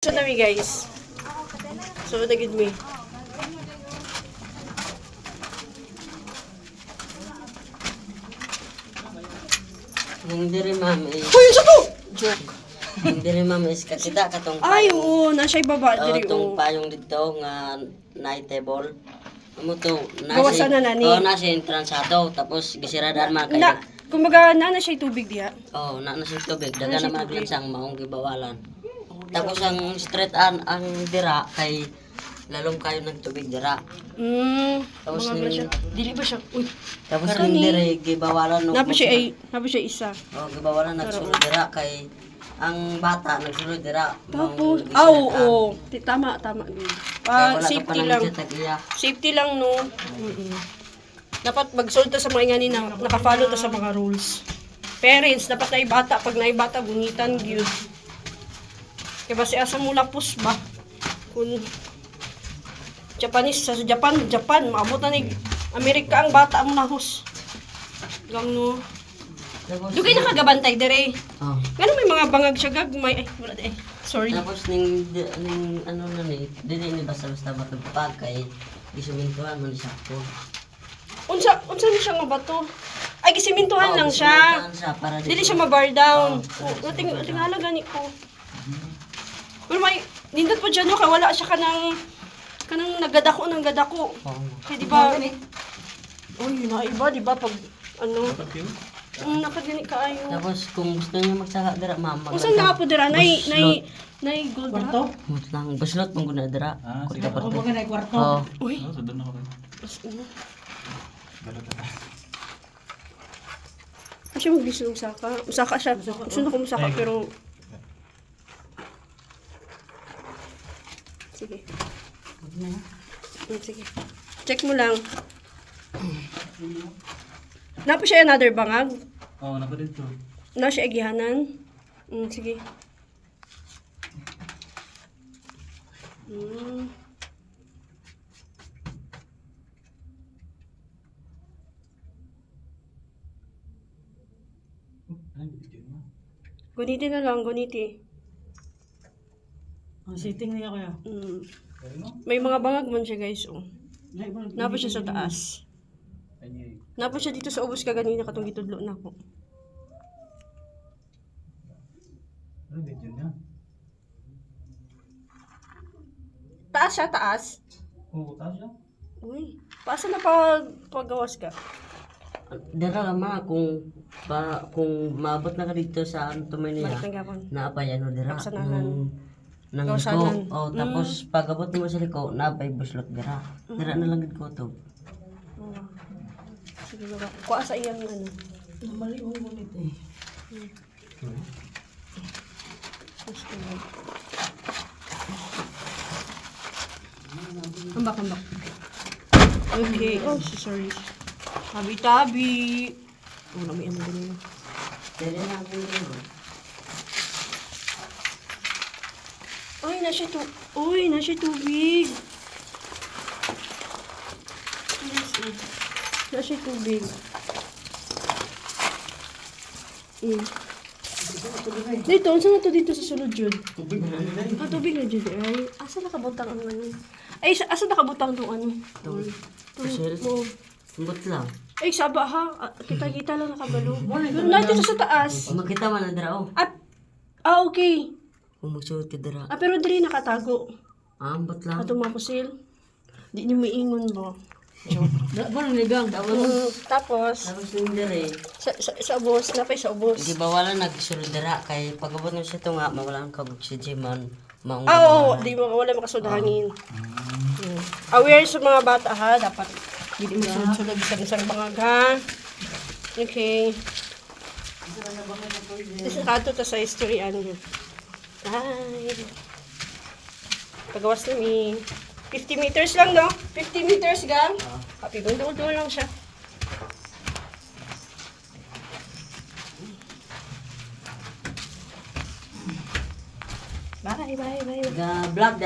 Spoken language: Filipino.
So nami guys. So nagid mi. Yung diri ma'am is... Uy, sa to! Joke. Yung diri ma'am is kakita katong Ay, oo. Nasa ibaba diri. Itong payong dito nga night table. Amo to, Gawasan na nani. nasa entransado. Tapos gisiradan man kay... Na, kumbaga na siya tubig diha. na nasa tubig. Daga Nasa naman tubig. lansang maong gibawalan. Tapos ang street ang dira kay lalong kayo nagtubig dira. Tapos Mga ba siya? Dili ba siya? Uy. Tapos Karon yung ni- diri gibawalan no. Napa siya isa. Gibawalan nagsulod dira kay ang bata nagsulod dira. Tapos, oo. Tama. Safety lang. Safety lang, no? Dapat mag-solve to sa mga ingani na nakafollow to sa mga rules. Parents, dapat na ibata. Pag naibata, bungitan, yun. Kaya ba si asa mula pus ba? Kung Japanese, sa Japan, maabot na ni Amerika ang bata mo na hus. Gang no. Dugay nakagabantay dire. Oh. Ganun may mga bangag siya gagmay. Ay, wala eh. Sorry. Tapos ning ano na ni, dili ni basta-basta matugpag kay gisumintuhan man siya ko. Unsa ni siya nga bato? Ay gisimintuhan lang siya. Para Dili siya ma-bar down. Tingala gani ko. Pero may nindot po dyan no, kaya wala siya kanang nagadako ng gadako. Kaya di ba? Uy, yun na iba, di ba? Pag ano? Nakagani kaayo. Tapos kung gusto niyo magsaka dira ma'am. Unsa nga po dira? Nay gold dira? Lang baslot mong guna dira. Sige. Kwarto. Mga na kwarto. Oh. Uy. So doon ako. Kasi mag-gusto ng saka. Usaka siya. Gusto na ko musaka pero... Sige. Sige. Check mo lang. Napa siya another bangag? Oo, nako dito. Na siya agihanan? Sige. Guniti na lang, guniti. Ang sitting niya kaya. May mga bangag man siya guys. Napa siya sa taas. Napa siya dito sa ubos ka ganina katong gitudlo na ko. Ano video niya? Taas siya, taas. Oo, taas siya. Uy, paasa na pagawas ka? Dira lama kung maabot na ka dito sa Anto Manila. Matanggapon. Naapay ano dira. Kapsanahan. Nang Kawasanan. liko. Tapos pag abot mo sa liko, naapay buslot dira. Dira na lang gid ko to. Sige na ba? Kuha sa iyang ano. Mali mo ngunit eh. Kambak. Okay. Oh, sorry. Tabi-tabi. Oh, may ano din yun. Dili na ako dito. Uy, nasa tubig. Nasa tubig. Dito, saan na to dito sa sulod yun? Tubig na nila. Tubig na dyan. Ay, asa nakabutang ang ano? Ay, asa nakabutang tong ano? Pasel. Oo. Sumbot lang. Ay, saba ha. Kita-kita lang nakabalo. Pero natin sa taas. Makita man na dira oh. Okay. Kung magsuot ka dira. Pero dili nakatago. Ambot lang. Ato mga kusil. Di niyo maingon mo. Parang ligang. Tapos, Tapos yung diri. sa ubos, napay sa ubos. Di ba wala nagsulod dira kay pagabot mo siya tunga mawalan ka si Jiman. Maong Oo, di mo wala makasudahangin. Aware sa mga bata ha, dapat hindi mo sunod sa bangag ha. Okay. Isa kato ta sa history ano yun. Ay. Pagawas na mi. 50 meters lang no? 50 meters gang. Happy gundol lang siya. Bye. Ga vlog